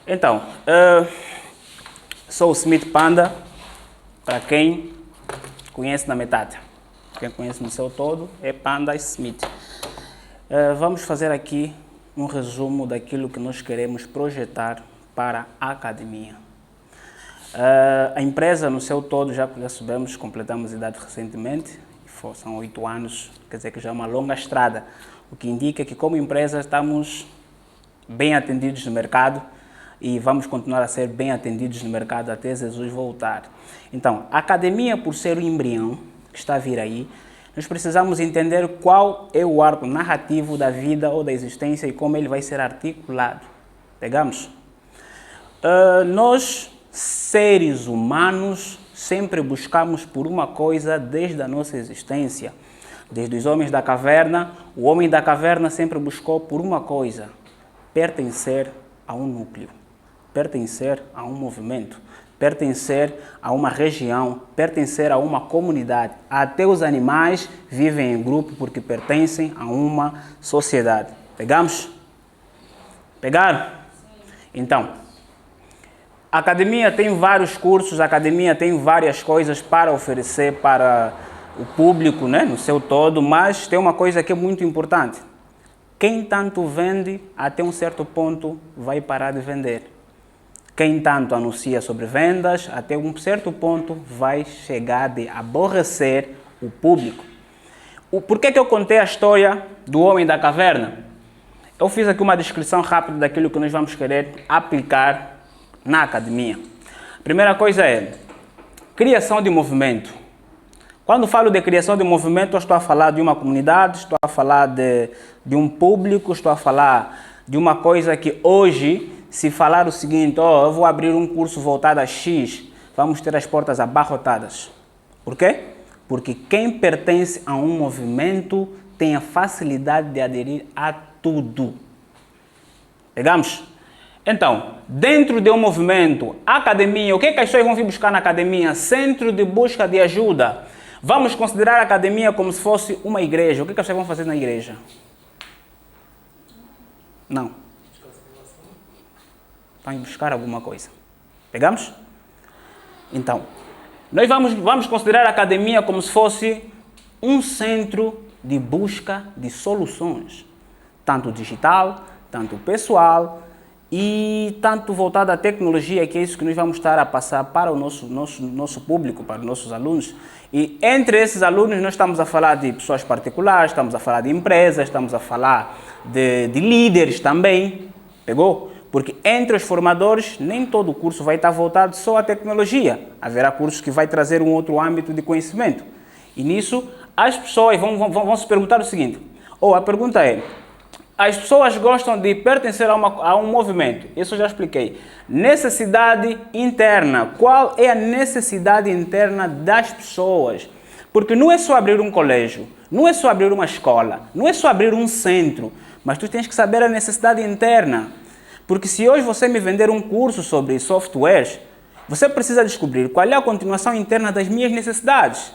Então, sou o Smith Panda, para quem conhece na metade. Quem conhece no seu todo é Panda Smith. Vamos fazer aqui um resumo daquilo que nós queremos projetar para a academia. A empresa no seu todo, já sabemos, completamos a idade recentemente, são 8 anos, quer dizer que já é uma longa estrada, o que indica que como empresa estamos bem atendidos no mercado e vamos continuar a ser bem atendidos no mercado até Jesus voltar. Então, a academia, por ser o embrião que está a vir aí, nós precisamos entender qual é o arco narrativo da vida ou da existência e como ele vai ser articulado. Pegamos? Nós, seres humanos, sempre buscamos por uma coisa desde a nossa existência. Desde os homens da caverna, o homem da caverna sempre buscou por uma coisa: pertencer a um núcleo, pertencer a um movimento, pertencer a uma região, pertencer a uma comunidade. Até os animais vivem em grupo porque pertencem a uma sociedade. Pegamos? Pegaram? Então, a academia tem vários cursos, a academia tem várias coisas para oferecer para o público, né, no seu todo, mas tem uma coisa que é muito importante. Quem tanto vende, até um certo ponto, vai parar de vender. Quem tanto anuncia sobre vendas, até um certo ponto, vai chegar de aborrecer o público. Por que eu contei a história do homem da caverna? Eu fiz aqui uma descrição rápida daquilo que nós vamos querer aplicar na academia. A primeira coisa é criação de movimento. Quando falo de criação de movimento, eu estou a falar de uma comunidade, estou a falar de um público, estou a falar de uma coisa que hoje, se falar o seguinte: eu vou abrir um curso voltado a X, vamos ter as portas abarrotadas. Por quê? Porque quem pertence a um movimento tem a facilidade de aderir a tudo. Pegamos? Então, dentro de um movimento, academia, o que as pessoas vão vir buscar na academia? Centro de busca de ajuda. Vamos considerar a academia como se fosse uma igreja. O que as pessoas vão fazer na igreja? Não. Vão buscar alguma coisa. Pegamos? Então, nós vamos considerar a academia como se fosse um centro de busca de soluções. Tanto digital, tanto pessoal, e tanto voltado à tecnologia, que é isso que nós vamos estar a passar para o nosso público, para os nossos alunos. E entre esses alunos nós estamos a falar de pessoas particulares, estamos a falar de empresas, estamos a falar de líderes também. Pegou? Porque entre os formadores nem todo o curso vai estar voltado só à tecnologia. Haverá cursos que vai trazer um outro âmbito de conhecimento. E nisso as pessoas vão se perguntar o seguinte, a pergunta é: as pessoas gostam de pertencer a um movimento. Isso eu já expliquei. Necessidade interna. Qual é a necessidade interna das pessoas? Porque não é só abrir um colégio, não é só abrir uma escola, não é só abrir um centro, mas tu tens que saber a necessidade interna. Porque se hoje você me vender um curso sobre softwares, você precisa descobrir qual é a continuação interna das minhas necessidades.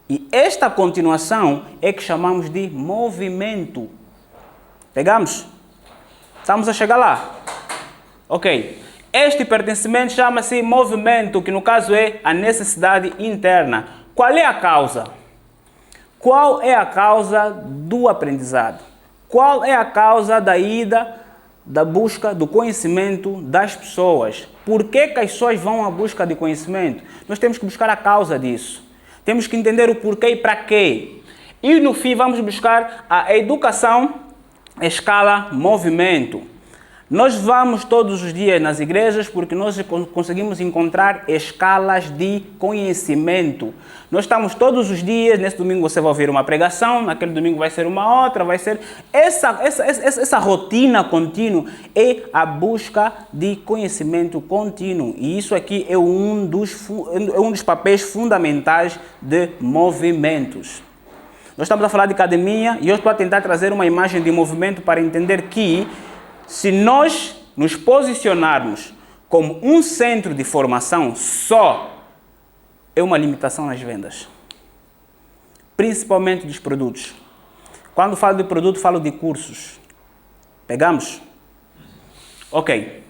E esta continuação é que chamamos de movimento. Pegamos? Estamos a chegar lá. Ok. Este pertencimento chama-se movimento, que no caso é a necessidade interna. Qual é a causa? Qual é a causa do aprendizado? Qual é a causa da ida, da busca do conhecimento das pessoas? Por que as pessoas vão à busca de conhecimento? Nós temos que buscar a causa disso. Temos que entender o porquê e para quê. E no fim vamos buscar a educação escala movimento. Nós vamos todos os dias nas igrejas porque nós conseguimos encontrar escalas de conhecimento. Nós estamos todos os dias, nesse domingo você vai ouvir uma pregação, naquele domingo vai ser uma outra, vai ser... Essa rotina contínua é a busca de conhecimento contínuo. E isso aqui é um dos papéis fundamentais de movimentos. Nós estamos a falar de academia e eu estou a tentar trazer uma imagem de movimento para entender que se nós nos posicionarmos como um centro de formação só, é uma limitação nas vendas. Principalmente dos produtos. Quando falo de produto, falo de cursos. Pegamos? Ok.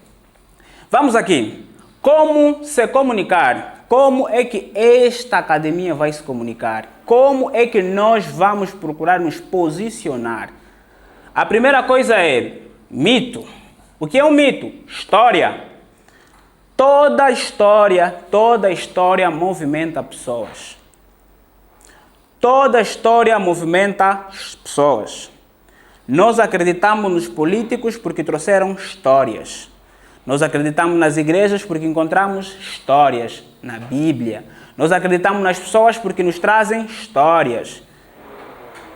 Vamos aqui. Como se comunicar? Como é que esta academia vai se comunicar? Como é que nós vamos procurar nos posicionar? A primeira coisa é mito. O que é um mito? História. Toda história movimenta pessoas. Toda história movimenta pessoas. Nós acreditamos nos políticos porque trouxeram histórias. Nós acreditamos nas igrejas porque encontramos histórias na Bíblia. Nós acreditamos nas pessoas porque nos trazem histórias.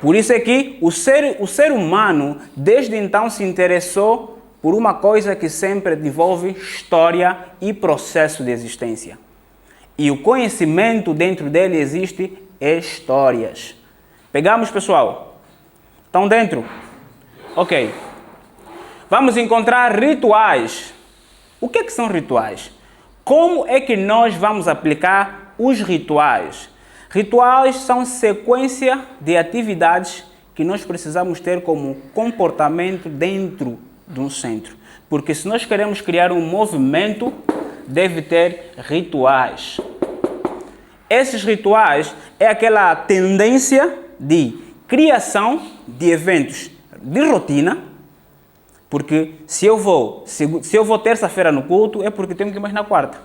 Por isso é que o ser humano, desde então, se interessou por uma coisa que sempre envolve história e processo de existência. E o conhecimento dentro dele existe histórias. Pegamos, pessoal? Estão dentro? Ok. Vamos encontrar rituais. O que são rituais? Como é que nós vamos aplicar os rituais? Rituais são sequência de atividades que nós precisamos ter como comportamento dentro de um centro. Porque se nós queremos criar um movimento, deve ter rituais. Esses rituais é aquela tendência de criação de eventos de rotina, porque se eu vou terça-feira no culto, é porque tenho que ir mais na quarta.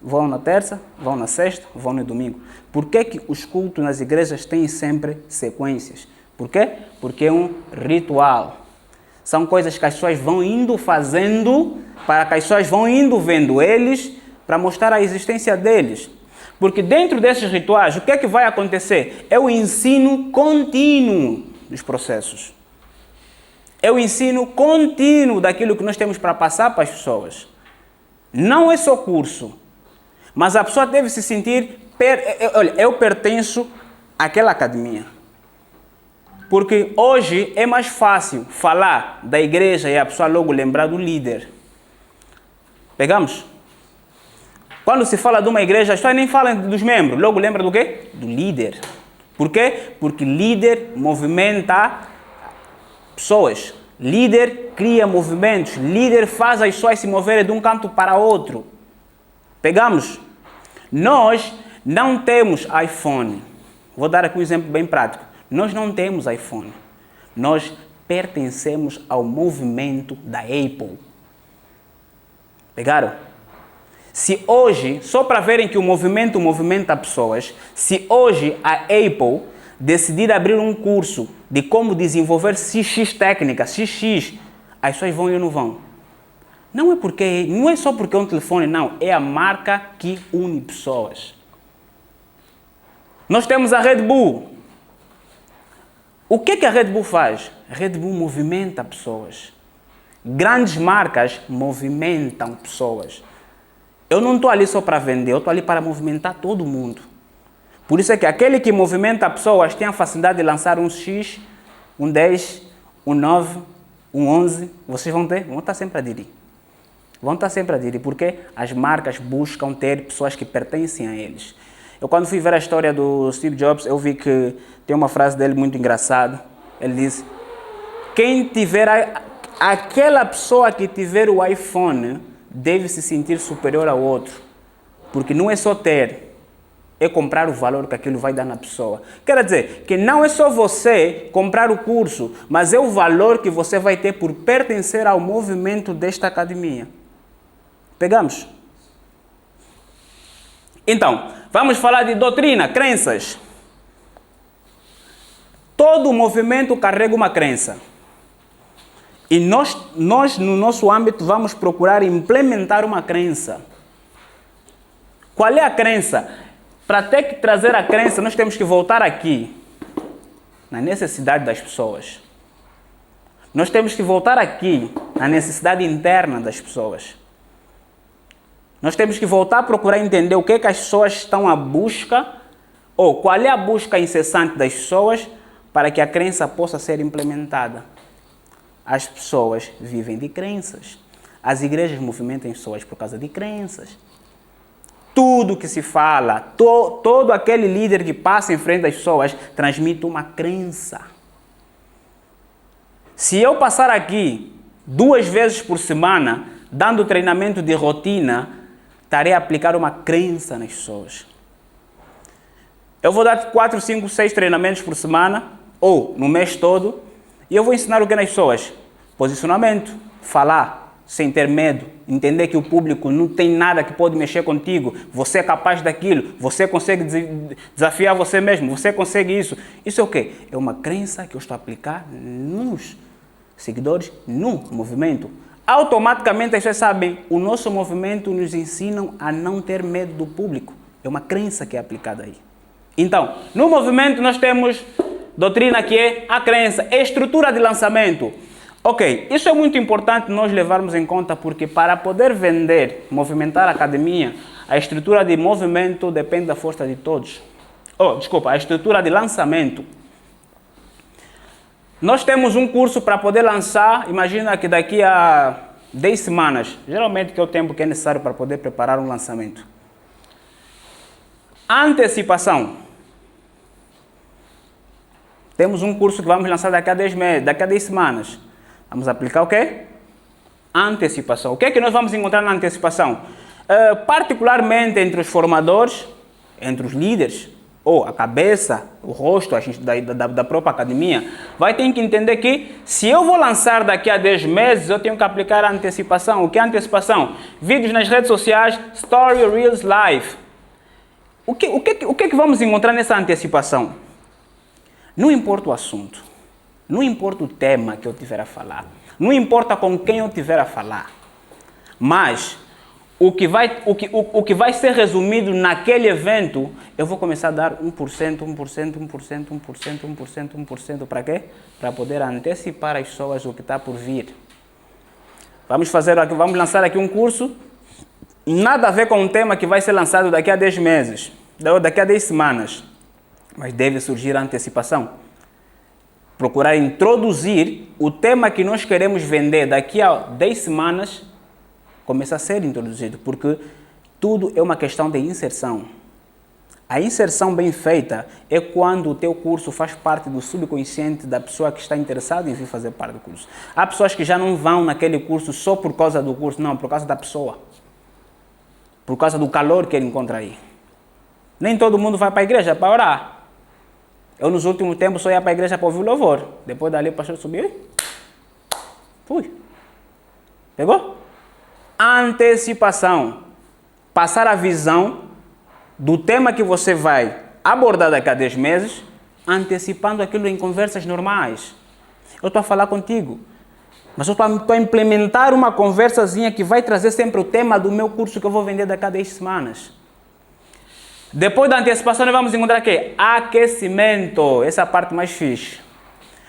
Vão na terça, vão na sexta, vão no domingo. Por que que os cultos nas igrejas têm sempre sequências? Por quê? Porque é um ritual. São coisas que as pessoas vão indo fazendo, para que as pessoas vão indo vendo eles, para mostrar a existência deles. Porque dentro desses rituais, o que é que vai acontecer? É o ensino contínuo dos processos. É o ensino contínuo daquilo que nós temos para passar para as pessoas. Não é só curso, mas a pessoa deve se sentir, olha, eu pertenço àquela academia. Porque hoje é mais fácil falar da igreja e a pessoa logo lembrar do líder. Pegamos? Quando se fala de uma igreja, as pessoas nem falam dos membros, logo lembra do quê? Do líder. Por quê? Porque líder movimenta pessoas. Líder cria movimentos. Líder faz as pessoas se moverem de um canto para outro. Pegamos? Nós não temos iPhone. Vou dar aqui um exemplo bem prático. Nós não temos iPhone. Nós pertencemos ao movimento da Apple. Pegaram? Se hoje, só para verem que o movimento movimenta pessoas, se hoje a Apple decidir abrir um curso de como desenvolver XX técnica, XX, as pessoas vão ou não vão? Não é só porque é um telefone, não. É a marca que une pessoas. Nós temos a Red Bull. O que a Red Bull faz? A Red Bull movimenta pessoas. Grandes marcas movimentam pessoas. Eu não estou ali só para vender, eu estou ali para movimentar todo mundo. Por isso é que aquele que movimenta pessoas tem a facilidade de lançar um X, um 10, um 9, um 11. Vocês vão estar sempre a aderir. Vão estar sempre a aderir, porque as marcas buscam ter pessoas que pertencem a eles. Eu quando fui ver a história do Steve Jobs, eu vi que tem uma frase dele muito engraçada. Ele diz, aquela pessoa que tiver o iPhone deve se sentir superior ao outro. Porque não é só ter, é comprar o valor que aquilo vai dar na pessoa. Quer dizer, que não é só você comprar o curso, mas é o valor que você vai ter por pertencer ao movimento desta academia. Pegamos? Então, vamos falar de doutrina, crenças. Todo movimento carrega uma crença. E nós, no nosso âmbito, vamos procurar implementar uma crença. Qual é a crença? Para ter que trazer a crença, nós temos que voltar aqui, na necessidade das pessoas. Nós temos que voltar aqui, na necessidade interna das pessoas. Nós temos que voltar a procurar entender o que é que as pessoas estão à busca, ou qual é a busca incessante das pessoas para que a crença possa ser implementada. As pessoas vivem de crenças. As igrejas movimentam pessoas por causa de crenças. Tudo que se fala, todo aquele líder que passa em frente às pessoas transmite uma crença. Se eu passar aqui 2 vezes por semana, dando treinamento de rotina, estarei a aplicar uma crença nas pessoas. Eu vou dar 4, 5, 6 treinamentos por semana, ou no mês todo, e eu vou ensinar o que nas pessoas? Posicionamento, falar sem ter medo, entender que o público não tem nada que pode mexer contigo, você é capaz daquilo, você consegue desafiar você mesmo, você consegue isso. Isso é o quê? É uma crença que eu estou a aplicar nos seguidores, no movimento. Automaticamente as pessoas sabem, o nosso movimento nos ensina a não ter medo do público. É uma crença que é aplicada aí. Então, no movimento nós temos doutrina que é a crença, a estrutura de lançamento. Ok, isso é muito importante nós levarmos em conta porque para poder vender, movimentar a academia, a estrutura de movimento depende da força de todos. A estrutura de lançamento. Nós temos um curso para poder lançar, imagina que daqui a 10 semanas, geralmente que é o tempo que é necessário para poder preparar um lançamento. Antecipação. Temos um curso que vamos lançar daqui a 10 meses, daqui a 10 semanas. Vamos aplicar o quê? Antecipação. O que é que nós vamos encontrar na antecipação? Particularmente entre os formadores, entre os líderes, ou a cabeça, o rosto da própria academia, vai ter que entender que se eu vou lançar daqui a 10 meses, eu tenho que aplicar a antecipação. O que é antecipação? Vídeos nas redes sociais, Story, Reels, Live. O que é que vamos encontrar nessa antecipação? Não importa o assunto, não importa o tema que eu tiver a falar, não importa com quem eu tiver a falar, mas o que vai ser resumido naquele evento, eu vou começar a dar 1%, 1%, 1%, 1%, 1%, 1%, para quê? Para poder antecipar as pessoas o que está por vir. Vamos lançar aqui um curso, nada a ver com um tema que vai ser lançado daqui a 10 meses, daqui a 10 semanas. Mas deve surgir a antecipação. Procurar introduzir o tema que nós queremos vender daqui a 10 semanas, começa a ser introduzido, porque tudo é uma questão de inserção. A inserção bem feita é quando o teu curso faz parte do subconsciente da pessoa que está interessada em vir fazer parte do curso. Há pessoas que já não vão naquele curso só por causa do curso, não, por causa da pessoa. Por causa do calor que ele encontra aí. Nem todo mundo vai para a igreja para orar. Eu, nos últimos tempos, só ia para a igreja para ouvir o louvor. Depois dali, o pastor subiu. Fui. Pegou? Antecipação. Passar a visão do tema que você vai abordar daqui a 10 meses, antecipando aquilo em conversas normais. Eu estou a falar contigo, mas eu estou a implementar uma conversazinha que vai trazer sempre o tema do meu curso que eu vou vender daqui a 10 semanas. Depois da antecipação, nós vamos encontrar aqui aquecimento. Essa é a parte mais fixe.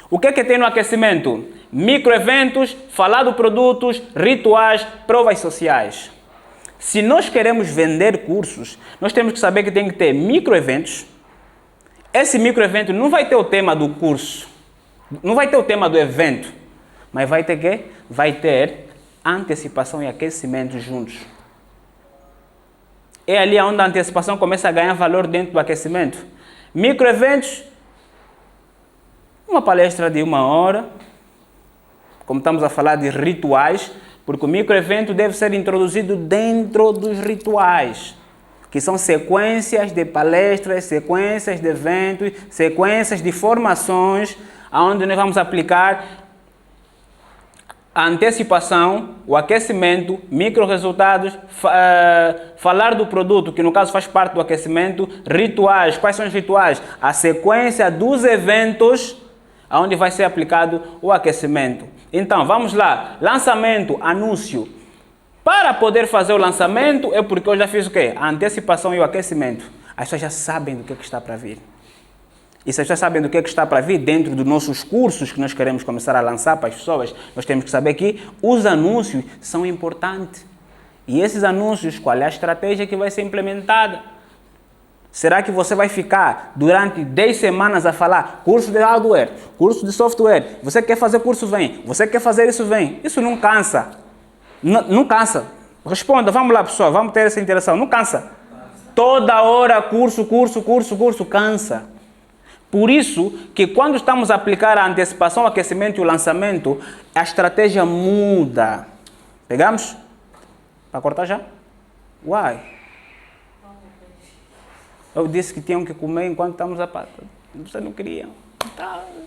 O que é que tem no aquecimento? Microeventos, falar de produtos, rituais, provas sociais. Se nós queremos vender cursos, nós temos que saber que tem que ter microeventos. Esse microevento não vai ter o tema do curso, não vai ter o tema do evento, mas vai ter quê? Vai ter antecipação e aquecimento juntos. É ali onde a antecipação começa a ganhar valor dentro do aquecimento. Microeventos, uma palestra de 1 hora, como estamos a falar de rituais, porque o microevento deve ser introduzido dentro dos rituais, que são sequências de palestras, sequências de eventos, sequências de formações, onde nós vamos aplicar a antecipação, o aquecimento, micro-resultados, falar do produto, que no caso faz parte do aquecimento, rituais. Quais são os rituais? A sequência dos eventos, onde vai ser aplicado o aquecimento. Então, vamos lá. Lançamento, anúncio. Para poder fazer o lançamento, é porque eu já fiz o quê? A antecipação e o aquecimento. As pessoas já sabem do que está para vir. E se vocês sabem do que está para vir dentro dos nossos cursos que nós queremos começar a lançar para as pessoas, nós temos que saber que os anúncios são importantes. E esses anúncios, qual é a estratégia que vai ser implementada? Será que você vai ficar durante 10 semanas a falar curso de hardware, curso de software, você quer fazer curso, vem, você quer fazer isso, vem. Isso não cansa. Não cansa. Responda, vamos lá pessoal, vamos ter essa interação. Não cansa. Toda hora curso, cansa. Por isso que quando estamos a aplicar a antecipação, o aquecimento e o lançamento, a estratégia muda. Pegamos? Para cortar já? Uai. Eu disse que tinham que comer enquanto estamos a pata. Você não queria.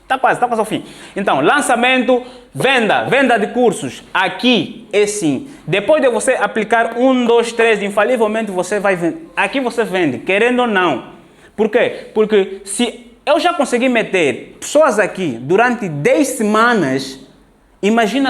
Está quase ao fim. Então, lançamento, venda de cursos. Aqui é sim. Depois de você aplicar 1, 2, 3, infalivelmente você vai vender. Aqui você vende, querendo ou não. Por quê? Porque se eu já consegui meter pessoas aqui durante 10 semanas, imagina